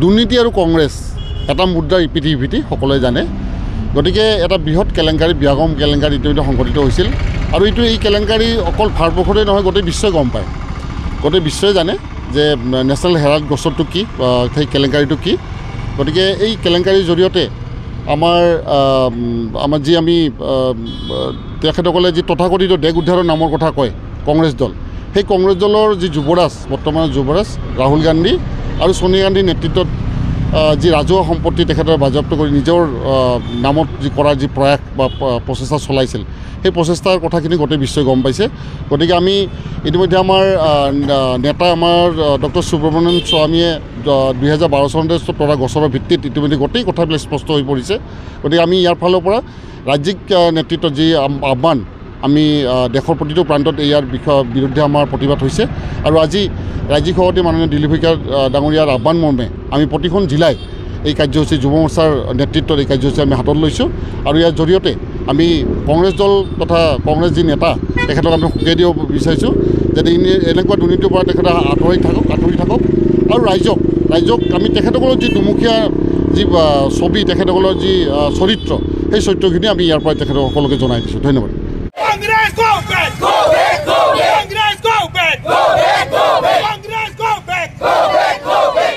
দুৰ্নীতি আৰু কংগ্ৰেছ এটা মুদ্ৰাৰ ইপিঠি ইপিঠি সকলোৱে জানে। গতিকে এটা বৃহৎ কেলেংকাৰী বিয়াগম কেলেংকাৰী ইতিমধ্যে সংঘটিত হৈছিল আৰু এই কেলেংকাৰী অকল ভাৰতবৰ্ষতে নহয় গোটেই বিশ্বই গম পায়, গোটেই বিশ্বই জানে যে নেশ্যনেল হেৰাল্ড গোচৰটো কি, সেই কেলেংকাৰীটো কি। গতিকে এই কেলেংকাৰীৰ জৰিয়তে আমাৰ যি আমি তেখেতসকলে যি তথাকথিত দেশ উদ্ধাৰৰ নামৰ কথা কয় কংগ্ৰেছ দল, সেই কংগ্ৰেছ দলৰ যি যুৱৰাজ বৰ্তমানৰ যুৱৰাজ ৰাহুল গান্ধী আৰু সোনিয়া গান্ধীৰ নেতৃত্বত যি ৰাজহুৱা সম্পত্তি তেখেতৰ বাজেয়াপ্ত কৰি নিজৰ নামত যি কৰাৰ যি প্ৰয়াস বা প্ৰচেষ্টা চলাইছিল, সেই প্ৰচেষ্টাৰ কথাখিনি গোটেই বিশ্বই গম পাইছে। গতিকে আমি ইতিমধ্যে আমাৰ নেতা আমাৰ ডক্টৰ সুব্ৰমণ্যম স্বামীয়ে 2012 চনতে তৰা গোচৰৰ ভিত্তিত ইতিমধ্যে গোটেই কথাবিলাক স্পষ্ট হৈ পৰিছে। গতিকে আমি ইয়াৰ ফালৰ পৰা ৰাজ্যিক নেতৃত্বত যি আহ্বান, আমি দেশৰ প্ৰতিটো প্ৰান্তত ইয়াৰ বিৰুদ্ধে আমাৰ প্ৰতিবাদ হৈছে আৰু আজি ৰাজ্যিক সভাপতি মাননীয় দিলীপ শইকীয়া ডাঙৰীয়াৰ আহ্বান মৰ্মে আমি প্ৰতিখন জিলাই এই কাৰ্যসূচী যুৱ মৰ্চাৰ নেতৃত্বত এই কাৰ্যসূচী আমি হাতত লৈছোঁ আৰু ইয়াৰ জৰিয়তে আমি কংগ্ৰেছ দল তথা কংগ্ৰেছ যি নেতা তেখেতক আমি সকীয়াই দিব বিচাৰিছোঁ যাতে এনেকুৱা দুৰ্নীতিৰ পৰা তেখেতে আঁতৰি থাকক আৰু ৰাইজক আমি তেখেতসকলৰ যি দুমুখীয়া যি ছবি, তেখেতসকলৰ যি চৰিত্ৰ, সেই চৰিত্ৰখিনি আমি ইয়াৰ পৰা তেখেতক সকলোকে জনাই দিছোঁ। ধন্যবাদ। Congress go back! Go back! Go back! Congress go back! Go back! Go back! Congress go back! Go back! Go back!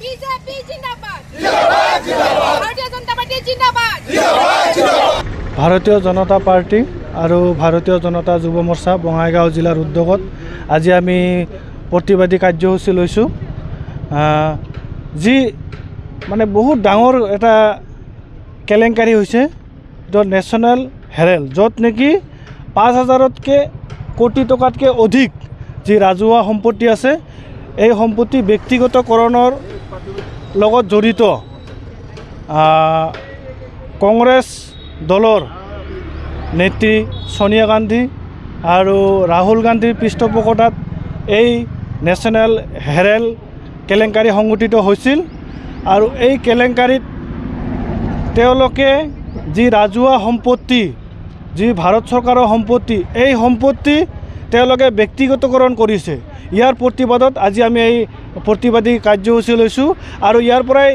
BJP जिंदाबाद! जिंदाबाद! जिंदाबाद! भारतीय जनता पार्टी जिंदाबाद! जिंदाबाद! जिंदाबाद! ভাৰতীয় জনতা পাৰ্টি আৰু ভাৰতীয় জনতা যুৱ মৰ্চা বঙাইগাঁও জিলাৰ উদ্যোগত আজি আমি প্ৰতিবাদী কাৰ্যসূচী লৈছোঁ। যি মানে বহুত ডাঙৰ এটা কেলেংকাৰী হৈছে, এইটো নেশ্যনেল হেৰাল্ড, য'ত নেকি 5,000তকৈ কোটি টকাতকৈ অধিক যি ৰাজহুৱা সম্পত্তি আছে, এই সম্পত্তি ব্যক্তিগতকৰণৰ লগত জড়িত কংগ্ৰেছ দলৰ নেত্ৰী সোনিয়া গান্ধী আৰু ৰাহুল গান্ধীৰ পৃষ্ঠপোষকতাত এই নেশ্যনেল হেৰাল্ড কেলেংকাৰী সংঘটিত হৈছিল আৰু এই কেলেংকাৰীত তেওঁলোকে যি ৰাজহুৱা সম্পত্তি, যি ভাৰত চৰকাৰৰ সম্পত্তি, এই সম্পত্তি তেওঁলোকে ব্যক্তিগতকৰণ কৰিছে। ইয়াৰ প্ৰতিবাদত আজি আমি এই প্ৰতিবাদী কাৰ্যসূচী লৈছোঁ আৰু ইয়াৰ পৰাই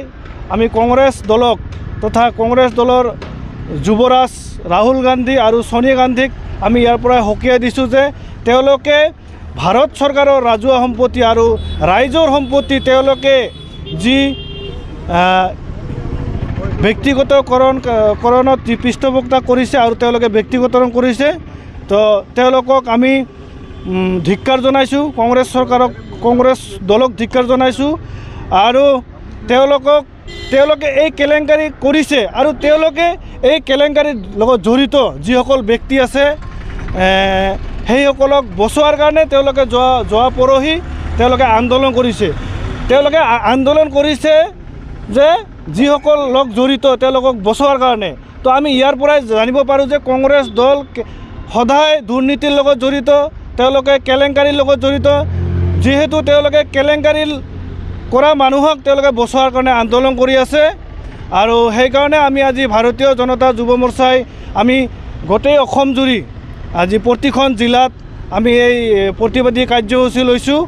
আমি কংগ্ৰেছ দলক তথা কংগ্ৰেছ দলৰ যুৱৰাজ ৰাহুল গান্ধী আৰু সোনিয়া গান্ধীক আমি ইয়াৰ পৰাই সকীয়াই দিছোঁ যে তেওঁলোকে ভাৰত চৰকাৰৰ ৰাজহুৱা সম্পত্তি আৰু ৰাইজৰ সম্পত্তি তেওঁলোকে যি ব্যক্তিগতকৰণত যি পৃষ্ঠপোষকতা কৰিছে আৰু তেওঁলোকে ব্যক্তিগতকৰণ কৰিছে, তো তেওঁলোকক আমি ধিক্কাৰ জনাইছোঁ, কংগ্ৰেছ দলক ধিক্কাৰ জনাইছোঁ আৰু তেওঁলোকে এই কেলেংকাৰী কৰিছে আৰু তেওঁলোকে এই কেলেংকাৰীৰ লগত জড়িত যিসকল ব্যক্তি আছে সেইসকলক বচোৱাৰ কাৰণে তেওঁলোকে যোৱা পৰহি তেওঁলোকে আন্দোলন কৰিছে যে যিসকল লোক জড়িত তেওঁলোকক বচোৱাৰ কাৰণে। তো আমি ইয়াৰ পৰাই জানিব পাৰোঁ যে কংগ্ৰেছ দল সদায় দুৰ্নীতিৰ লগত জড়িত, তেওঁলোকে কেলেংকাৰীৰ লগত জড়িত। যিহেতু তেওঁলোকে কেলেংকাৰী কৰা মানুহক তেওঁলোকে বচোৱাৰ কাৰণে আন্দোলন কৰি আছে আৰু সেইকাৰণে আমি আজি ভাৰতীয় জনতা যুৱ মৰ্চাই আমি গোটেই অসম জুৰি আজি প্ৰতিখন জিলাত আমি এই প্ৰতিবাদী কাৰ্যসূচী লৈছোঁ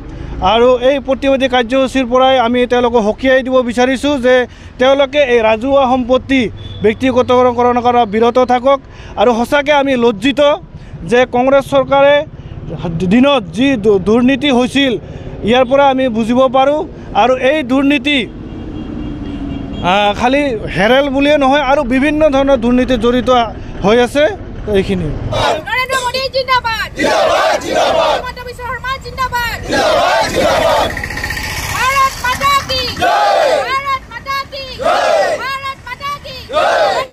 আৰু এই প্ৰতিবাদী কাৰ্যসূচীৰ পৰাই আমি তেওঁলোকক সকীয়াই দিব বিচাৰিছোঁ যে তেওঁলোকে এই ৰাজহুৱা সম্পত্তি ব্যক্তিগতকৰণ কৰা বিৰত থাকক। আৰু সঁচাকৈ আমি লজ্জিত যে কংগ্ৰেছ চৰকাৰে দিনত যি দুৰ্নীতি হৈছিল ইয়াৰ পৰা আমি বুজিব পাৰোঁ আৰু এই দুৰ্নীতি খালি হেৰাল্ড বুলিয়ে নহয় আৰু বিভিন্ন ধৰণৰ দুৰ্নীতিত জড়িত হৈ আছে। এইখিনি নৰেন্দ্ৰ মোদী জিন্দাবাদ, জিন্দাবাদ, জিন্দাবাদ, হিমন্ত বিশ্ব শৰ্মা জিন্দাবাদ, জিন্দাবাদ।